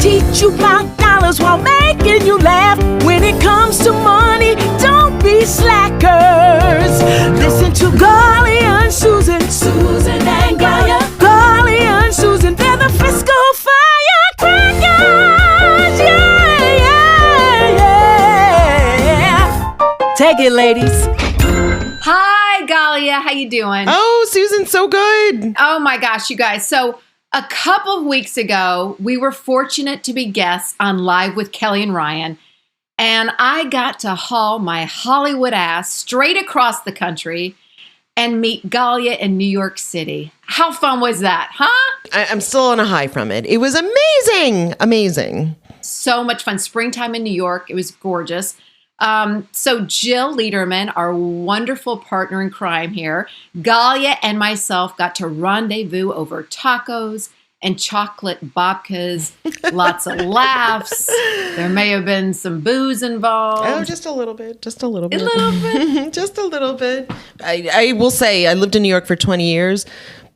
teach you about dollars while making you laugh. When it comes to money, don't be slackers. Listen to Galia and Susan, Susan and Galia. Galia and Susan, they're the Fiscal Firecrackers. Yeah. Take it, ladies. Hi, Galia. How you doing? Oh, Susan, so good. Oh my gosh, you guys. So a couple of weeks ago, we were fortunate to be guests on Live with Kelly and Ryan. And I got to haul my Hollywood ass straight across the country and meet Galia in New York City. How fun was that, huh? I'm still on a high from it. It was amazing. Amazing. So much fun. Springtime in New York. It was gorgeous. So Jill Lederman, our wonderful partner in crime here, Galia and myself got to rendezvous over tacos and chocolate babkas, lots of laughs. There may have been some booze involved. Oh, just a little bit. Just a little bit. A little bit. Just a little bit. I will say I lived in New York for 20 years,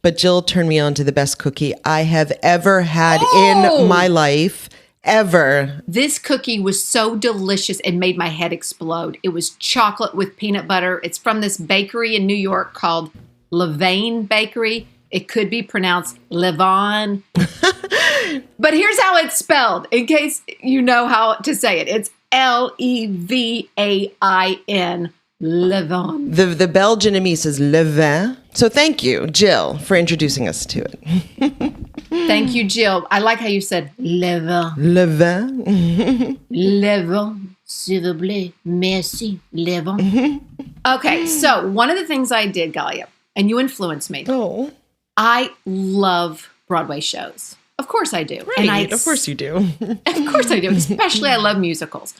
but Jill turned me on to the best cookie I have ever had in my life. Ever. This cookie was so delicious it made my head explode. It was chocolate with peanut butter. It's from this bakery in New York called Levain Bakery. It could be pronounced Levain. But here's how it's spelled, in case you know how to say it. It's Levain. Levain. The Belgian says Levain. So thank you, Jill, for introducing us to it. Thank you, Jill. I like how you said Levain. Levain. Levain. S'il vous plaît. Merci. Levain. Okay, so one of the things I did, Galia, and you influenced me. Oh. I love Broadway shows. Of course I do. Right, and of course you do. Of course I do. Especially I love musicals.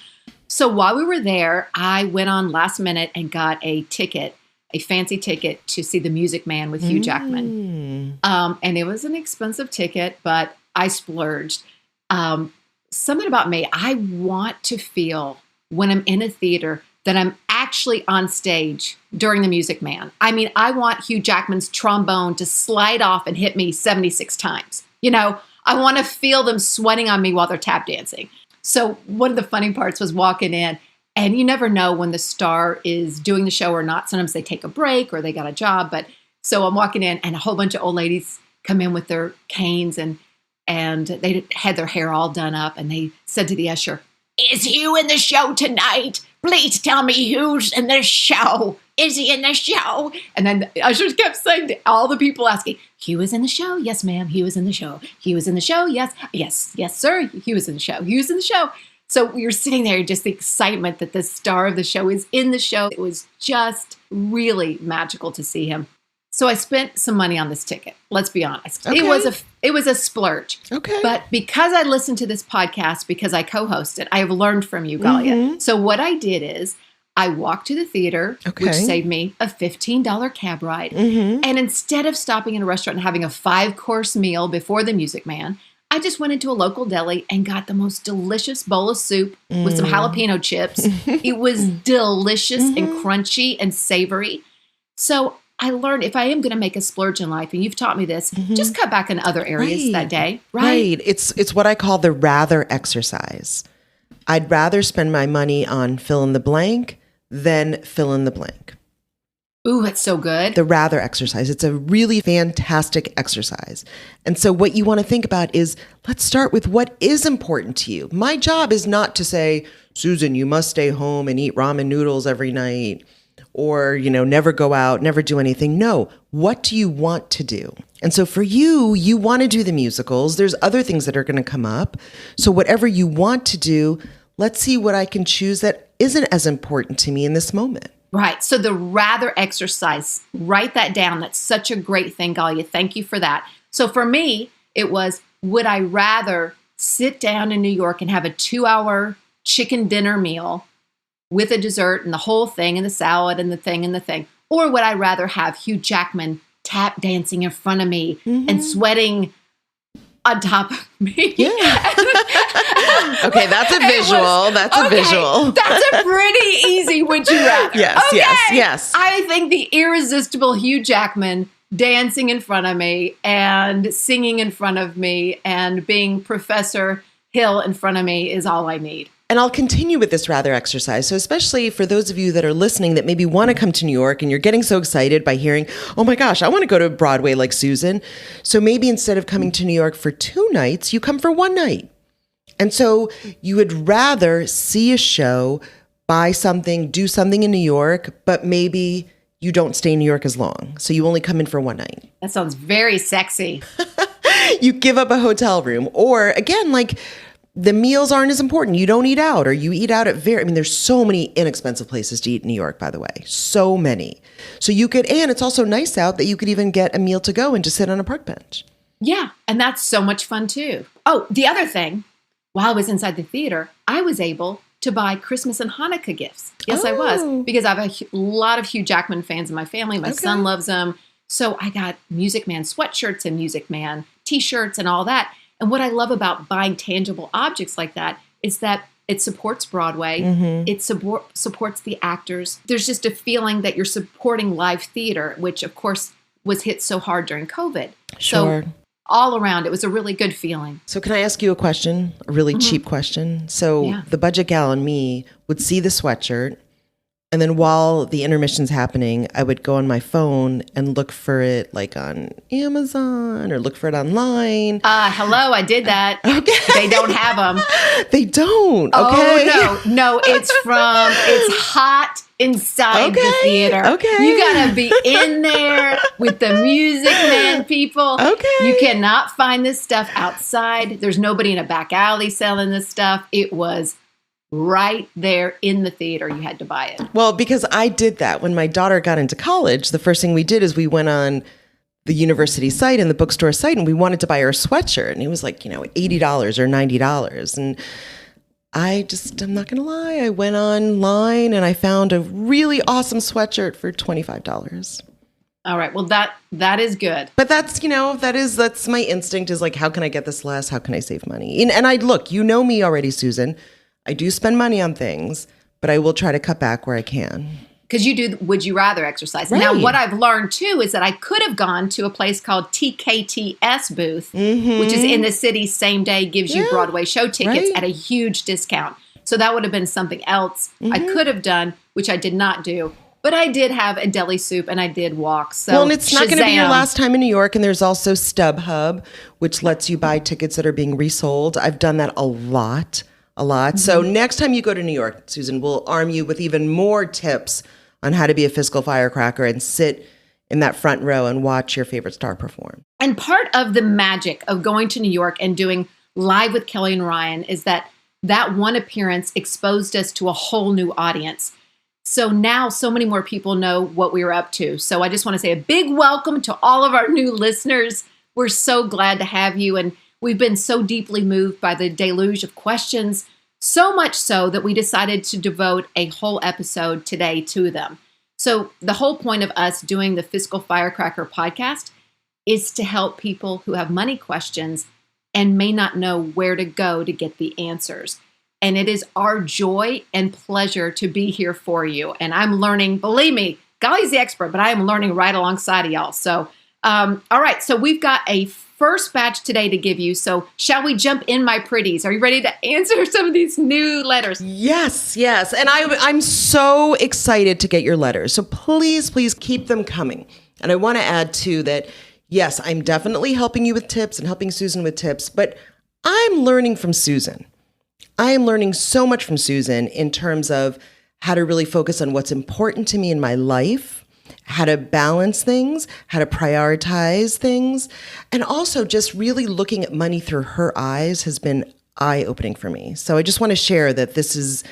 So while we were there, I went on last minute and got a ticket, a fancy ticket to see The Music Man with Hugh Jackman. And it was an expensive ticket, but I splurged. Something about me, I want to feel when I'm in a theater that I'm actually on stage during The Music Man. I mean, I want Hugh Jackman's trombone to slide off and hit me 76 times. You know, I want to feel them sweating on me while they're tap dancing. So one of the funny parts was walking in, and you never know when the star is doing the show or not. Sometimes they take a break or they got a job. But so I'm walking in, and a whole bunch of old ladies come in with their canes, and they had their hair all done up, and they said to the usher, "Is Hugh in the show tonight? Please tell me who's in the show. Is he in the show?" And then the ushers kept saying to all the people asking, "Hugh was in the show? Yes, ma'am. He was in the show. He was in the show? Yes. Yes, sir. He was in the show. He was in the show." So we were sitting there, just the excitement that the star of the show is in the show. It was just really magical to see him. So I spent some money on this ticket. Let's be honest. Okay. It was a splurge. Okay. But because I listened to this podcast, because I co-host it, I have learned from you, Galia. So what I did is I walked to the theater, which saved me a $15 cab ride. And instead of stopping in a restaurant and having a 5-course meal before The Music Man, I just went into a local deli and got the most delicious bowl of soup with some jalapeno chips. It was delicious and crunchy and savory. So I learned if I am going to make a splurge in life, and you've taught me this, just cut back in other areas that day. Right. It's what I call the rather exercise. I'd rather spend my money on fill in the blank than fill in the blank. Ooh, it's so good. The rather exercise. It's a really fantastic exercise. And so what you want to think about is, let's start with what is important to you. My job is not to say, "Susan, you must stay home and eat ramen noodles every night," or, never go out, never do anything. No, what do you want to do? And so for you, you want to do the musicals. There's other things that are going to come up. So whatever you want to do, let's see what I can choose that isn't as important to me in this moment. Right. So the rather exercise, write that down. That's such a great thing, Galia. Thank you for that. So for me, it was, would I rather sit down in New York and have a 2-hour chicken dinner meal with a dessert and the whole thing and the salad and the thing and the thing? Or would I rather have Hugh Jackman tap dancing in front of me and sweating on top of me? Yeah. Okay, that's a visual. That's a visual. That's a pretty easy would you rather. Yes. I think the irresistible Hugh Jackman dancing in front of me and singing in front of me and being Professor hill in front of me is all I need. And I'll continue with this rather exercise. So especially for those of you that are listening that maybe want to come to New York and you're getting so excited by hearing, oh my gosh, I want to go to Broadway like Susan. So maybe instead of coming to New York for 2 nights, you come for 1 night. And so you would rather see a show, buy something, do something in New York, but maybe you don't stay in New York as long. So you only come in for 1 night. That sounds very sexy. You give up a hotel room. Or again, like the meals aren't as important. You don't eat out, or you eat out at there's so many inexpensive places to eat in New York, by the way. So many. So you could, and it's also nice out that you could even get a meal to go and just sit on a park bench. Yeah. And that's so much fun too. Oh, the other thing, while I was inside the theater, I was able to buy Christmas and Hanukkah gifts. Yes, I was, because I have a lot of Hugh Jackman fans in my family. My son loves them. So I got Music Man sweatshirts and Music Man t-shirts and all that. And what I love about buying tangible objects like that is that it supports Broadway. Mm-hmm. It supports the actors. There's just a feeling that you're supporting live theater, which of course was hit so hard during COVID. Sure. So all around, it was a really good feeling. So can I ask you a question? A really cheap question. So the budget gal and me would see the sweatshirt, and then while the intermission's happening, I would go on my phone and look for it like on Amazon or look for it online. Hello, I did that. Okay. They don't have them. They don't. Okay. Oh, no, it's hot inside the theater. Okay. You gotta be in there with the Music Man people. Okay. You cannot find this stuff outside. There's nobody in a back alley selling this stuff. It was right there in the theater. You had to buy it. Well, because I did that when my daughter got into college. The first thing we did is we went on the university site and the bookstore site, and we wanted to buy her a sweatshirt, and it was like, $80 or $90. And I'm not going to lie, I went online and I found a really awesome sweatshirt for $25. All right. Well, that is good. But that's my instinct is like, how can I get this less? How can I save money? And I look, me already, Susan. I do spend money on things, but I will try to cut back where I can. Because you do Would You Rather exercise. Right. Now, what I've learned, too, is that I could have gone to a place called TKTS booth, which is in the city, same day, gives you Broadway show tickets at a huge discount. So that would have been something else I could have done, which I did not do. But I did have a deli soup and I did walk. So well, and it's not going to be your last time in New York. And there's also StubHub, which lets you buy tickets that are being resold. I've done that a lot. So next time you go to New York, Susan, we'll arm you with even more tips on how to be a fiscal firecracker and sit in that front row and watch your favorite star perform. And part of the magic of going to New York and doing Live with Kelly and Ryan is that one appearance exposed us to a whole new audience. So now so many more people know what we were up to. So I just want to say a big welcome to all of our new listeners. We're so glad to have you. And we've been so deeply moved by the deluge of questions, so much so that we decided to devote a whole episode today to them. So the whole point of us doing the Fiscal Firecracker podcast is to help people who have money questions and may not know where to go to get the answers. And it is our joy and pleasure to be here for you. And I'm learning, believe me, Gali's the expert, but I am learning right alongside of y'all. So, all right. So we've got a first batch today to give you. So shall we jump in, my pretties? Are you ready to answer some of these new letters? Yes. And I'm so excited to get your letters. So please keep them coming. And I want to add too that, yes, I'm definitely helping you with tips and helping Susan with tips, but I'm learning from Susan. I am learning so much from Susan in terms of how to really focus on what's important to me in my life, how to balance things, how to prioritize things, and also just really looking at money through her eyes has been eye-opening for me. So I just want to share that this is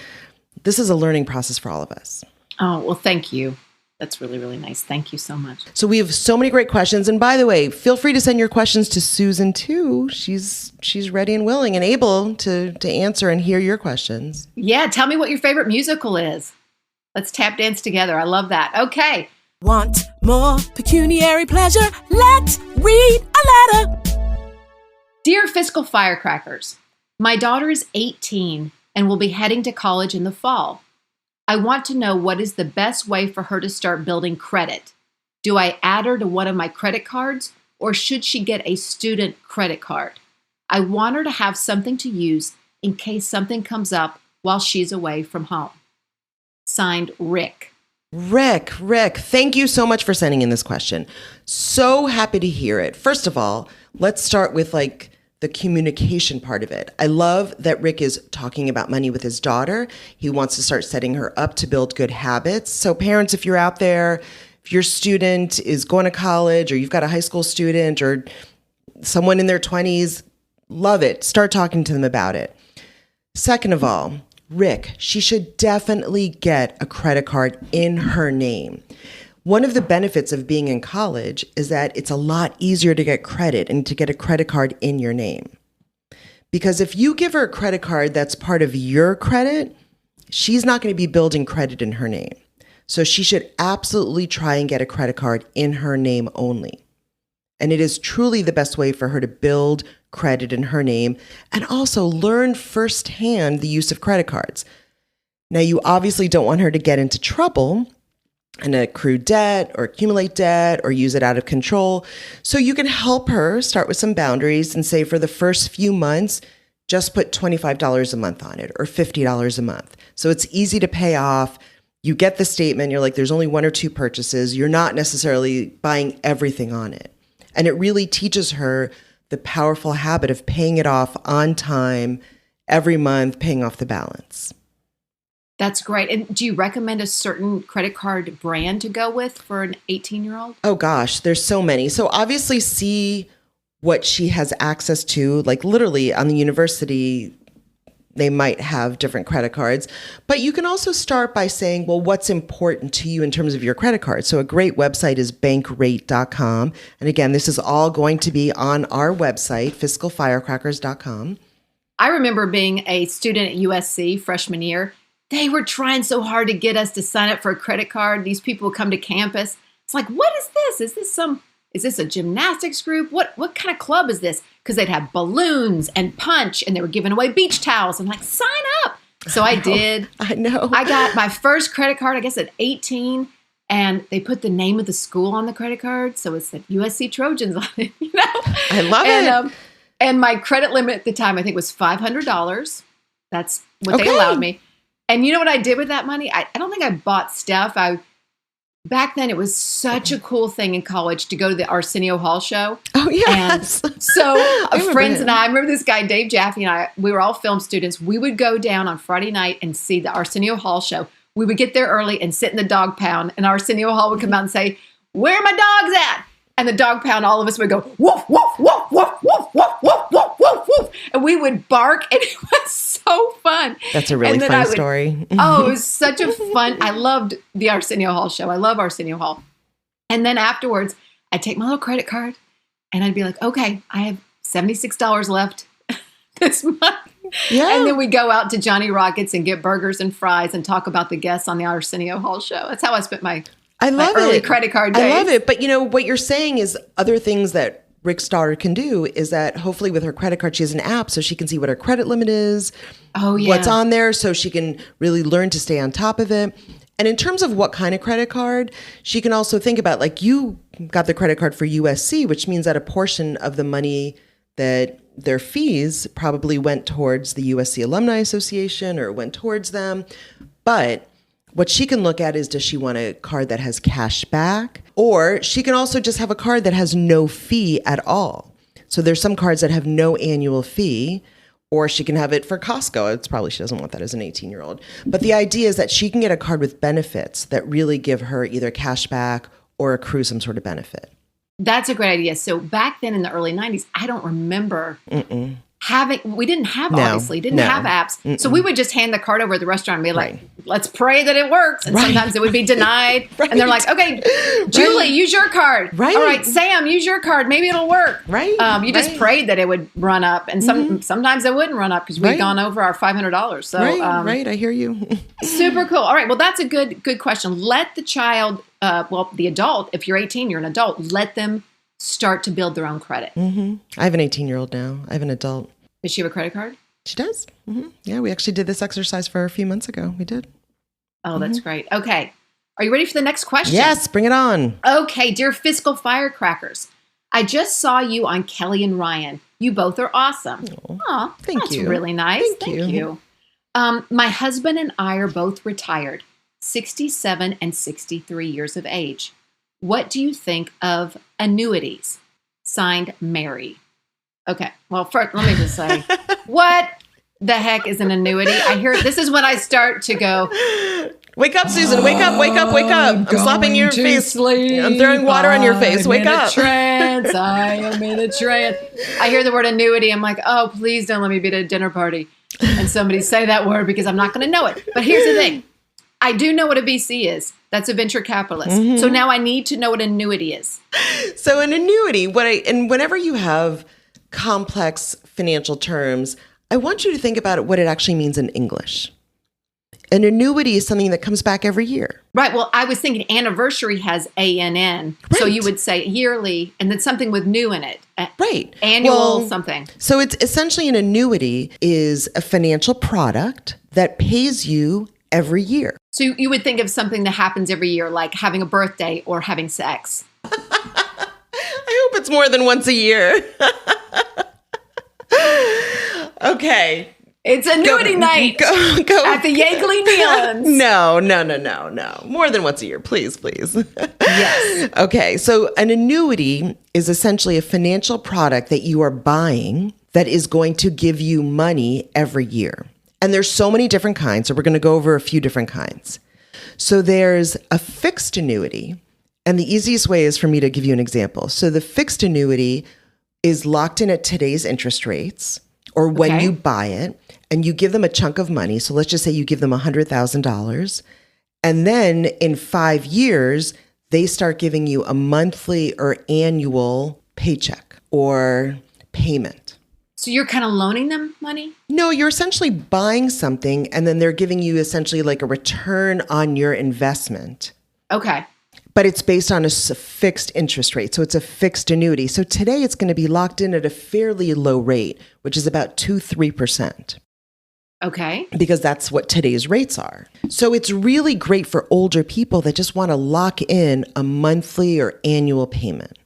a learning process for all of us. Oh, well, thank you. That's really, really nice. Thank you so much. So we have so many great questions. And by the way, feel free to send your questions to Susan too. She's ready and willing and able to answer and hear your questions. Yeah, tell me what your favorite musical is. Let's tap dance together. I love that. Okay. Want more pecuniary pleasure? Let's read a letter. Dear Fiscal Firecrackers, my daughter is 18 and will be heading to college in the fall. I want to know what is the best way for her to start building credit. Do I add her to one of my credit cards, or should she get a student credit card? I want her to have something to use in case something comes up while she's away from home. Signed, Rick. Rick, thank you so much for sending in this question. So happy to hear it. First of all, let's start with the communication part of it. I love that Rick is talking about money with his daughter. He wants to start setting her up to build good habits. So parents, if you're out there, if your student is going to college or you've got a high school student or someone in their 20s, love it. Start talking to them about it. Second of all, Rick, she should definitely get a credit card in her name. One of the benefits of being in college is that it's a lot easier to get credit and to get a credit card in your name. Because if you give her a credit card that's part of your credit, she's not going to be building credit in her name. So she should absolutely try and get a credit card in her name only. And it is truly the best way for her to build credit in her name and also learn firsthand the use of credit cards. Now, you obviously don't want her to get into trouble and accrue debt or accumulate debt or use it out of control. So you can help her start with some boundaries and say for the first few months, just put $25 a month on it or $50 a month. So it's easy to pay off. You get the statement, you're like, there's only one or two purchases. You're not necessarily buying everything on it. And it really teaches her the powerful habit of paying it off on time, every month, paying off the balance. That's great. And do you recommend a certain credit card brand to go with for an 18-year-old? Oh gosh, there's so many. So obviously see what she has access to. Like literally on the university, they might have different credit cards. But you can also start by saying, well, what's important to you in terms of your credit card? So a great website is bankrate.com. And again, this is all going to be on our website, fiscalfirecrackers.com. I remember being a student at USC freshman year. They were trying so hard to get us to sign up for a credit card. These people would come to campus. It's like, what is this? Is this a gymnastics group? What kind of club is this? Because they'd have balloons and punch, and they were giving away beach towels. I'm like, sign up. So I did. I know. I got my first credit card, I guess at 18, and they put the name of the school on the credit card. So it said USC Trojans on it, you know? I love it. And my credit limit at the time, I think, was $500. That's what they allowed me. And you know what I did with that money? I don't think I bought stuff. Back then, it was such a cool thing in college to go to the Arsenio Hall show. Oh, yes. And so friends and I remember this guy, Dave Jaffe, and I, we were all film students. We would go down on Friday night and see the Arsenio Hall show. We would get there early and sit in the dog pound, and Arsenio Hall would come out and say, "Where are my dogs at?" And the dog pound, all of us would go, woof, woof, woof, woof, woof, woof, woof, woof, woof, woof. And we would bark, and it was so fun. That's a really fun story. Oh, it was such a fun. I loved the Arsenio Hall show. I love Arsenio Hall. And then afterwards, I'd take my little credit card, and I'd be like, okay, I have $76 left this month. Yeah. And then we go out to Johnny Rockets and get burgers and fries and talk about the guests on the Arsenio Hall show. That's how I spent my early credit card days. I love it. But you know, what you're saying is other things that Rick's daughter can do is that hopefully with her credit card, she has an app so she can see what her credit limit is, what's on there, so she can really learn to stay on top of it. And in terms of what kind of credit card, she can also think about, like, you got the credit card for USC, which means that a portion of the money that their fees probably went towards the USC Alumni Association or went towards them. But what she can look at is, does she want a card that has cash back? Or she can also just have a card that has no fee at all. So there's some cards that have no annual fee, or she can have it for Costco. It's probably, she doesn't want that as an 18-year-old. But the idea is that she can get a card with benefits that really give her either cash back or accrue some sort of benefit. That's a great idea. So back then in the early 90s, I don't remember we didn't have have apps. So we would just hand the card over at the restaurant and be like, let's pray that it works. And sometimes it would be denied. And they're like, okay, Julie, use your card. All right, Sam, use your card. Maybe it'll work. You just prayed that it would run up. And sometimes it wouldn't run up because we'd gone over our $500. So I hear you. Super cool. All right, well, that's a good question. Let the child, the adult, if you're 18, you're an adult, let them start to build their own credit. I have an 18-year-old now. I have an adult. Does she have a credit card? She does. Yeah, we actually did this exercise for her a few months ago. We did. Oh, that's great. Okay. Are you ready for the next question? Yes, bring it on. Okay, dear Fiscal Firecrackers, I just saw you on Kelly and Ryan. You both are awesome. Oh, thank that's you. really nice. Thank you. My husband and I are both retired, 67 and 63 years of age. What do you think of annuities? Signed, Mary. Okay. Well, first, let me just say, what the heck is an annuity? I hear this is when I start to go, Wake up, Susan. Wake up, wake up, wake up. I'm slapping your face. I'm throwing water on your face. Wake up. Trance. I am in a trance. I hear the word annuity. I'm like, oh, please don't let me be at a dinner party and somebody say that word because I'm not going to know it. But here's the thing. I do know what a VC is. That's a venture capitalist. So now I need to know what an annuity is. So an annuity, whenever you have complex financial terms, I want you to think about what it actually means in English. An annuity is something that comes back every year. Right. Well, I was thinking anniversary has ANN. Right. So you would say yearly and then something with new in it. Right. Annual something. So it's essentially an annuity is a financial product that pays you every year. So you would think of something that happens every year, like having a birthday or having sex. I hope it's more than once a year. Okay. It's annuity night go at the Yeagley Neons. No. More than once a year, please. Yes. Okay, so an annuity is essentially a financial product that you are buying that is going to give you money every year. And there's so many different kinds, so we're going to go over a few different kinds. So there's a fixed annuity, and the easiest way is for me to give you an example. So the fixed annuity is locked in at today's interest rates, or when you buy it, and you give them a chunk of money. So let's just say you give them $100,000. And then in 5 years, they start giving you a monthly or annual paycheck or payment. So you're kind of loaning them money? No, you're essentially buying something, and then they're giving you essentially like a return on your investment. Okay. But it's based on a fixed interest rate. So it's a fixed annuity. So today it's going to be locked in at a fairly low rate, which is about 2-3%. Okay. Because that's what today's rates are. So it's really great for older people that just want to lock in a monthly or annual payment.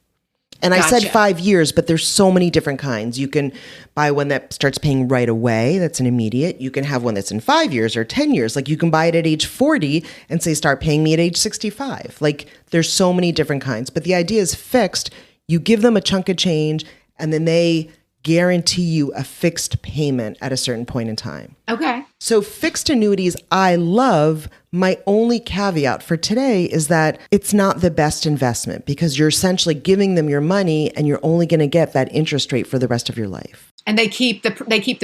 And I said 5 years, but there's so many different kinds. You can buy one that starts paying right away. That's an immediate. You can have one that's in 5 years or 10 years. Like you can buy it at age 40 and say, start paying me at age 65. Like there's so many different kinds. But the idea is fixed. You give them a chunk of change and then they guarantee you a fixed payment at a certain point in time. Okay. So fixed annuities, I love. My only caveat for today is that it's not the best investment because you're essentially giving them your money and you're only going to get that interest rate for the rest of your life. And they keep the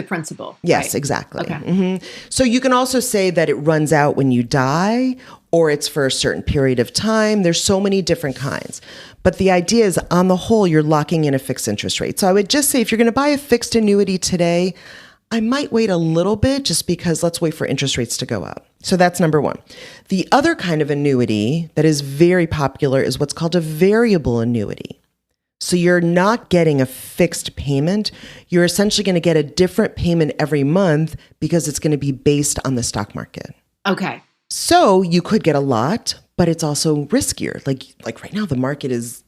principal. Yes, right? exactly. Okay. Mm-hmm. So you can also say that it runs out when you die or it's for a certain period of time. There's so many different kinds. But the idea is on the whole, you're locking in a fixed interest rate. So I would just say if you're going to buy a fixed annuity today, I might wait a little bit just because let's wait for interest rates to go up. So that's number one. The other kind of annuity that is very popular is what's called a variable annuity. So you're not getting a fixed payment. You're essentially going to get a different payment every month because it's going to be based on the stock market. Okay. So you could get a lot, but it's also riskier. Like right now, the market is,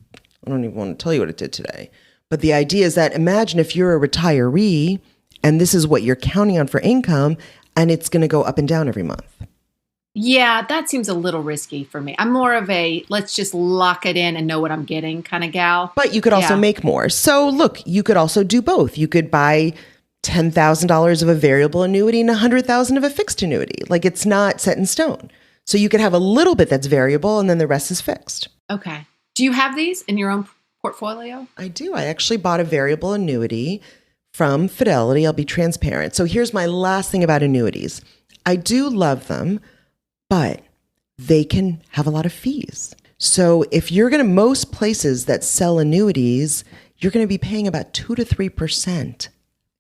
I don't even want to tell you what it did today. But the idea is that imagine if you're a retiree and this is what you're counting on for income and it's going to go up and down every month. Yeah, that seems a little risky for me. I'm more of a let's just lock it in and know what I'm getting kind of gal. But you could also make more. So look, you could also do both. You could buy $10,000 of a variable annuity and $100,000 of a fixed annuity. Like it's not set in stone. So you could have a little bit that's variable and then the rest is fixed. Okay. Do you have these in your own portfolio? I do. I actually bought a variable annuity from Fidelity. I'll be transparent. So here's my last thing about annuities. I do love them, but they can have a lot of fees. So if you're going to, most places that sell annuities, you're going to be paying about 2 to 3%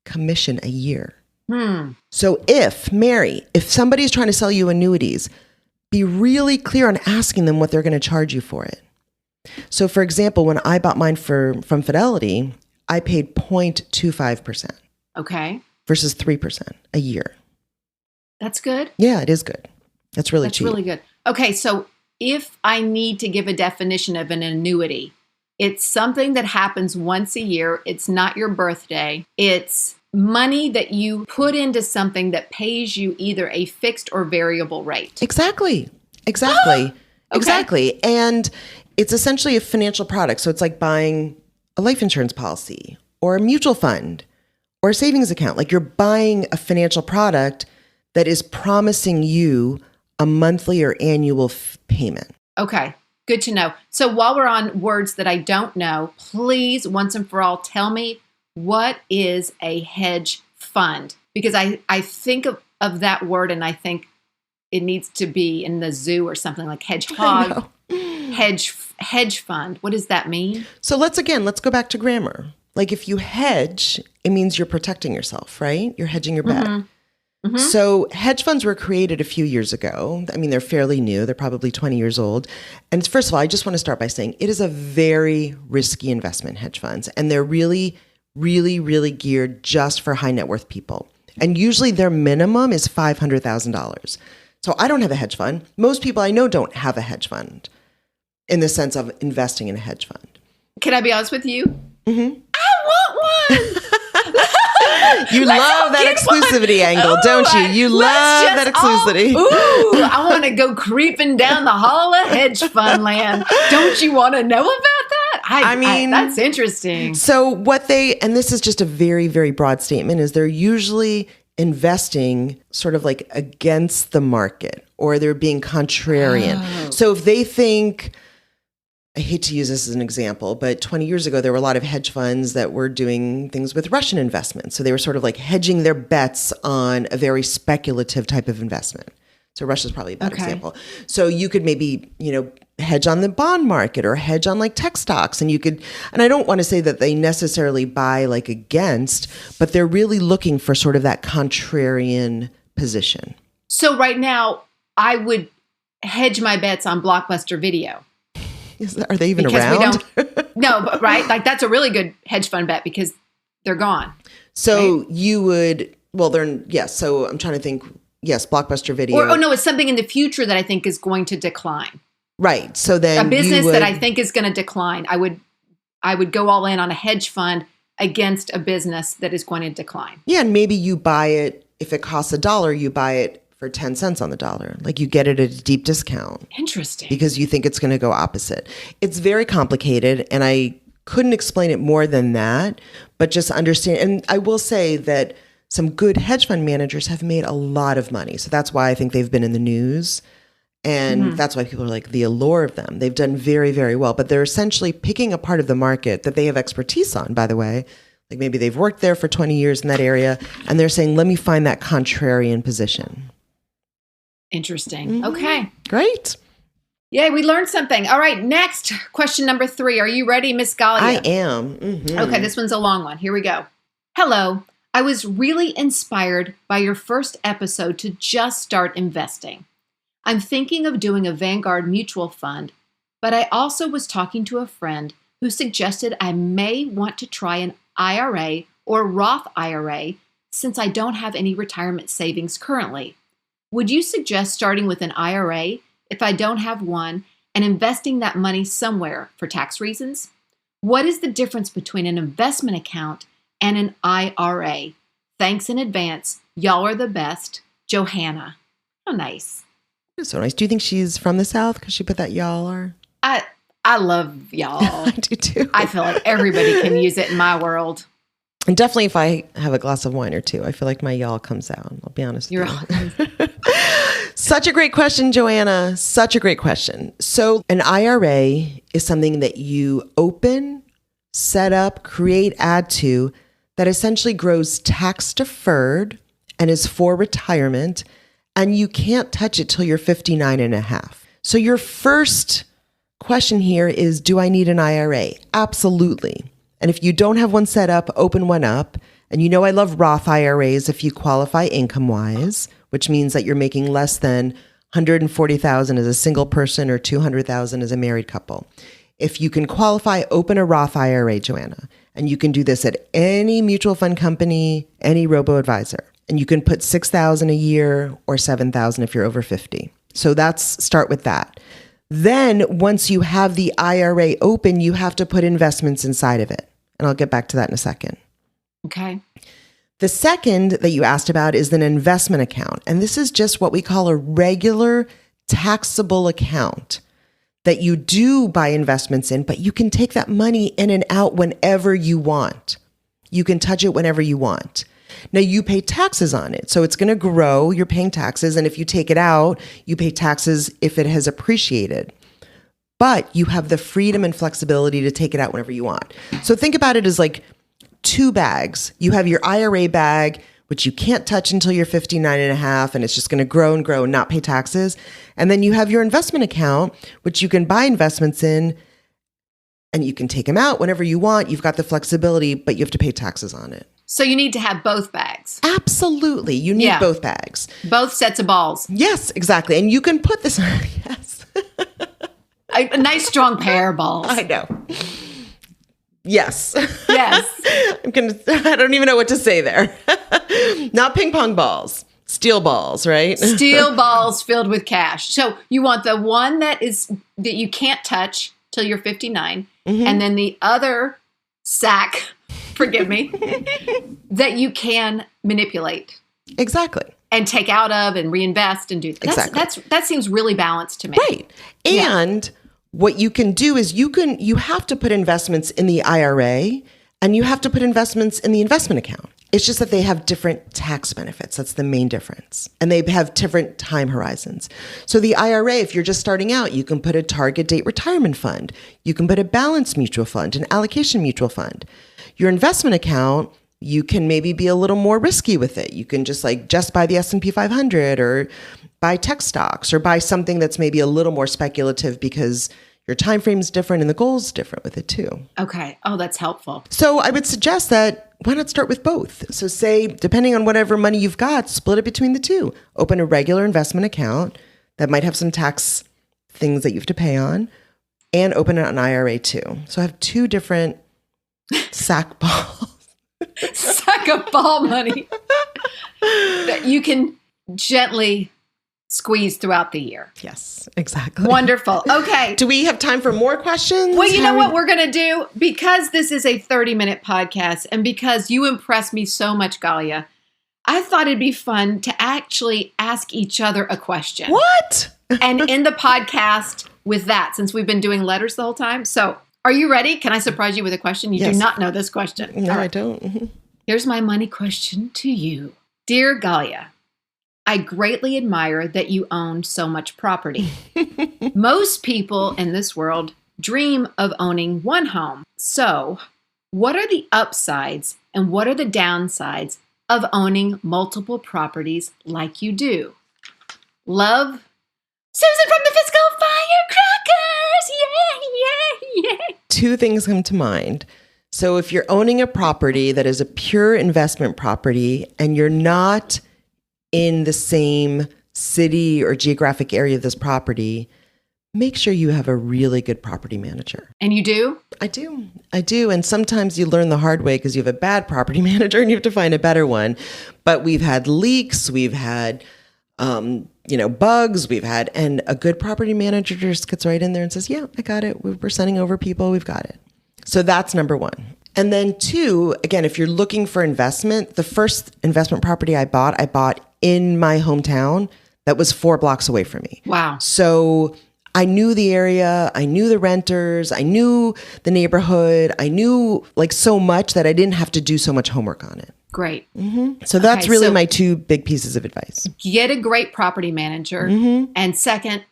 commission a year. So if somebody's trying to sell you annuities, be really clear on asking them what they're going to charge you for it. So for example, when I bought mine from Fidelity, I paid 0.25%. Okay. Versus 3% a year. That's good. Yeah, it is good. That's really cheap. That's really good. Okay, so if I need to give a definition of an annuity, It's something that happens once a year. It's not your birthday. It's money that you put into something that pays you either a fixed or variable rate. Exactly. Okay. Exactly. And it's essentially a financial product. So it's like buying a life insurance policy or a mutual fund or a savings account. Like you're buying a financial product that is promising you a monthly or annual payment. Okay. Good to know. So while we're on words that I don't know, please, once and for all, tell me, what is a hedge fund? Because I think of that word and I think it needs to be in the zoo or something like hedgehog, hedge fund. What does that mean? So let's go back to grammar. Like if you hedge, it means you're protecting yourself, right? You're hedging your bet. Mm-hmm. So hedge funds were created a few years ago. I mean, they're fairly new. They're probably 20 years old. And first of all, I just want to start by saying it is a very risky investment, hedge funds. And they're really, really, really geared just for high net worth people. And usually their minimum is $500,000. So I don't have a hedge fund. Most people I know don't have a hedge fund in the sense of investing in a hedge fund. Can I be honest with you? Mm-hmm. I want one. You love that exclusivity angle, don't you? You love that exclusivity. I want to go creeping down the hall of hedge fund land. Don't you want to know about that? I mean, that's interesting. So and this is just a very, very broad statement, is they're usually investing sort of like against the market, or they're being contrarian. Oh. So if they think, I hate to use this as an example, but 20 years ago, there were a lot of hedge funds that were doing things with Russian investments. So they were sort of like hedging their bets on a very speculative type of investment. So Russia's probably a bad example. So you could maybe, hedge on the bond market or hedge on like tech stocks. And I don't want to say that they necessarily buy like against, but they're really looking for sort of that contrarian position. So right now, I would hedge my bets on Blockbuster Video. Are they even around? No, but right? Like that's a really good hedge fund bet because they're gone. So right? You would, so I'm trying to think, yes, Blockbuster Video. No, it's something in the future that I think is going to decline. Right. So then a business that I think is going to decline, I would go all in on a hedge fund against a business that is going to decline. Yeah, and maybe you buy it, if it costs $1, you buy it for 10 cents on the dollar. Like you get it at a deep discount. Interesting. Because you think it's going to go opposite. It's very complicated, and I couldn't explain it more than that, but just understand. And I will say that some good hedge fund managers have made a lot of money. So that's why I think they've been in the news. And that's why people are like the allure of them. They've done very, very well, but they're essentially picking a part of the market that they have expertise on, by the way. Like maybe they've worked there for 20 years in that area, and they're saying, let me find that contrarian position. Interesting. Mm-hmm. Okay. Great. Yay, we learned something. All right, next, question number 3. Are you ready, Miss Galia? I am. Mm-hmm. Okay, this one's a long one. Here we go. Hello. I was really inspired by your first episode to just start investing. I'm thinking of doing a Vanguard mutual fund, but I also was talking to a friend who suggested I may want to try an IRA or Roth IRA since I don't have any retirement savings currently. Would you suggest starting with an IRA if I don't have one and investing that money somewhere for tax reasons? What is the difference between an investment account and an IRA? Thanks in advance. Y'all are the best. Johanna. How nice. So nice. Do you think she's from the South because she put that y'all are? I love y'all. I do too. I feel like everybody can use it in my world. And definitely if I have a glass of wine or two, I feel like my y'all comes out. I'll be honest with you. Such a great question, Joanna. Such a great question. So an IRA is something that you open, set up, create, add to, that essentially grows tax deferred and is for retirement. And you can't touch it till you're 59 and a half. So your first question here is, do I need an IRA? Absolutely. And if you don't have one set up, open one up. And I love Roth IRAs if you qualify income-wise, which means that you're making less than $140,000 as a single person or $200,000 as a married couple. If you can qualify, open a Roth IRA, Joanna. And you can do this at any mutual fund company, any robo-advisor. And you can put $6,000 a year or $7,000 if you're over 50. So start with that. Then once you have the IRA open, you have to put investments inside of it. And I'll get back to that in a second. Okay. The second that you asked about is an investment account. And this is just what we call a regular taxable account that you do buy investments in, but you can take that money in and out whenever you want. You can touch it whenever you want. Now you pay taxes on it. So it's going to grow. You're paying taxes. And if you take it out, you pay taxes if it has appreciated. But you have the freedom and flexibility to take it out whenever you want. So think about it as like two bags. You have your IRA bag, which you can't touch until you're 59 and a half, and it's just going to grow and grow and not pay taxes. And then you have your investment account, which you can buy investments in, and you can take them out whenever you want. You've got the flexibility, but you have to pay taxes on it. So you need to have both bags. Absolutely. You need both bags. Both sets of balls. Yes, exactly. And you can put this, yes. A nice strong pair of balls. I know. Yes. Yes. I don't even know what to say there. Not ping pong balls, steel balls, right? Steel balls filled with cash. So you want the one that you can't touch till you're 59, and then the other sack, forgive me, that you can manipulate. Exactly. And take out of and reinvest and do that. Exactly. That seems really balanced to me. Right. And what you can do is you have to put investments in the IRA and you have to put investments in the investment account. It's just that they have different tax benefits. That's the main difference. And they have different time horizons. So the IRA, if you're just starting out, you can put a target date retirement fund. You can put a balanced mutual fund, an allocation mutual fund. Your investment account, you can maybe be a little more risky with it. You can just buy the S&P 500 or buy tech stocks or buy something that's maybe a little more speculative because your time frame is different and the goal's different with it too. Okay. Oh, that's helpful. So I would suggest that why not start with both? So say, depending on whatever money you've got, split it between the two. Open a regular investment account that might have some tax things that you have to pay on, and open an IRA too. So I have two different sack balls. Sack of ball money that you can gently squeeze throughout the year. Yes, exactly. Wonderful. Okay. Do we have time for more questions? Well, you know what we're going to do? Because this is a 30-minute podcast and because you impressed me so much, Galia, I thought it'd be fun to actually ask each other a question. What? And in the podcast with that, since we've been doing letters the whole time. So are you ready? Can I surprise you with a question? You do not know this question. No, I don't. Here's my money question to you. Dear Galia, I greatly admire that you own so much property. Most people in this world dream of owning one home. So, what are the upsides and what are the downsides of owning multiple properties like you do? Love, Susan from the Fiscal Firecrackers! Yay! Two things come to mind. So if you're owning a property that is a pure investment property and you're not in the same city or geographic area of this property, make sure you have a really good property manager. And you do? I do. And sometimes you learn the hard way because you have a bad property manager and you have to find a better one. But we've had leaks, we've had, bugs, and a good property manager just gets right in there and says, yeah, I got it. We're sending over people. We've got it. So that's number one. And then two, again, if you're looking for investment, the first investment property I bought in my hometown that was 4 blocks away from me. Wow. So I knew the area, I knew the renters, I knew the neighborhood, I knew so much that I didn't have to do so much homework on it. Great. Mm-hmm. So that's really my two big pieces of advice. Get a great property manager. And second,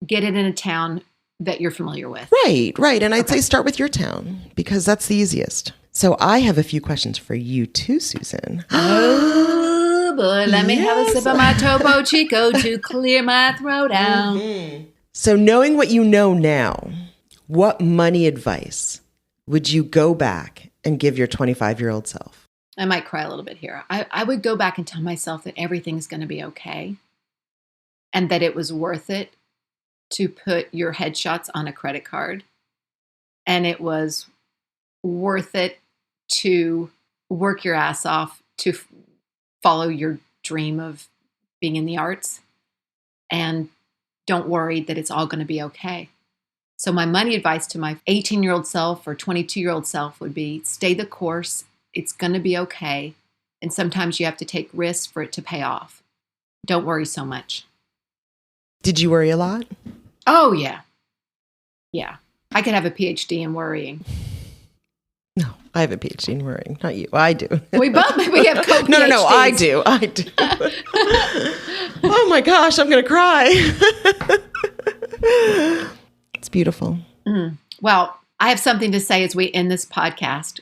get it in a town that you're familiar with. Right. And I'd say start with your town because that's the easiest. So I have a few questions for you too, Susan. Oh boy, let me have a sip of my Topo Chico to clear my throat out. So knowing what you know now, what money advice would you go back and give your 25-year-old self? I might cry a little bit here. I would go back and tell myself that everything's going to be okay and that it was worth it to put your headshots on a credit card. And it was worth it to work your ass off to follow your dream of being in the arts. And don't worry that it's all going to be okay. So my money advice to my 18-year-old self or 22-year-old self would be stay the course. It's going to be okay. And sometimes you have to take risks for it to pay off. Don't worry so much. Did you worry a lot? Oh, yeah. Yeah. I could have a PhD in worrying. No, I have a PhD in worrying. Not you. I do. We have co-PhDs. No, I do. Oh my gosh, I'm going to cry. It's beautiful. Well, I have something to say as we end this podcast.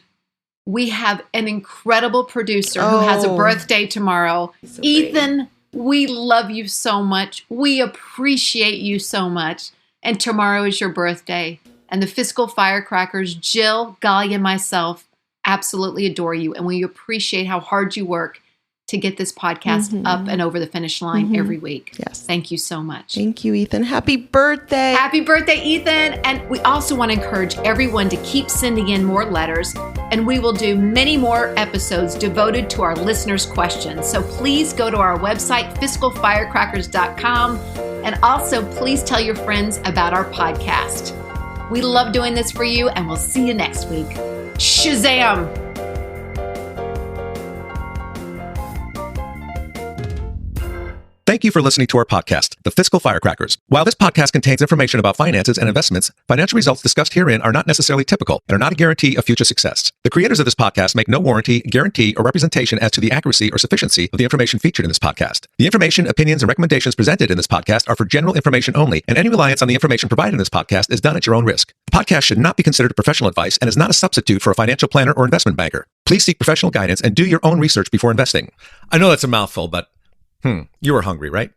We have an incredible producer who has a birthday tomorrow. So Ethan, great. we love you so much. We appreciate you so much. And tomorrow is your birthday. And the Fiscal Firecrackers, Jill, Galia, and myself absolutely adore you. And we appreciate how hard you work to get this podcast up and over the finish line every week. Yes. Thank you so much. Thank you, Ethan. Happy birthday. Happy birthday, Ethan. And we also want to encourage everyone to keep sending in more letters. And we will do many more episodes devoted to our listeners' questions. So please go to our website, fiscalfirecrackers.com. And also, please tell your friends about our podcast. We love doing this for you, and we'll see you next week. Shazam! Thank you for listening to our podcast, The Fiscal Firecrackers. While this podcast contains information about finances and investments, financial results discussed herein are not necessarily typical and are not a guarantee of future success. The creators of this podcast make no warranty, guarantee, or representation as to the accuracy or sufficiency of the information featured in this podcast. The information, opinions, and recommendations presented in this podcast are for general information only, and any reliance on the information provided in this podcast is done at your own risk. The podcast should not be considered professional advice and is not a substitute for a financial planner or investment banker. Please seek professional guidance and do your own research before investing. I know that's a mouthful, but you were hungry, right?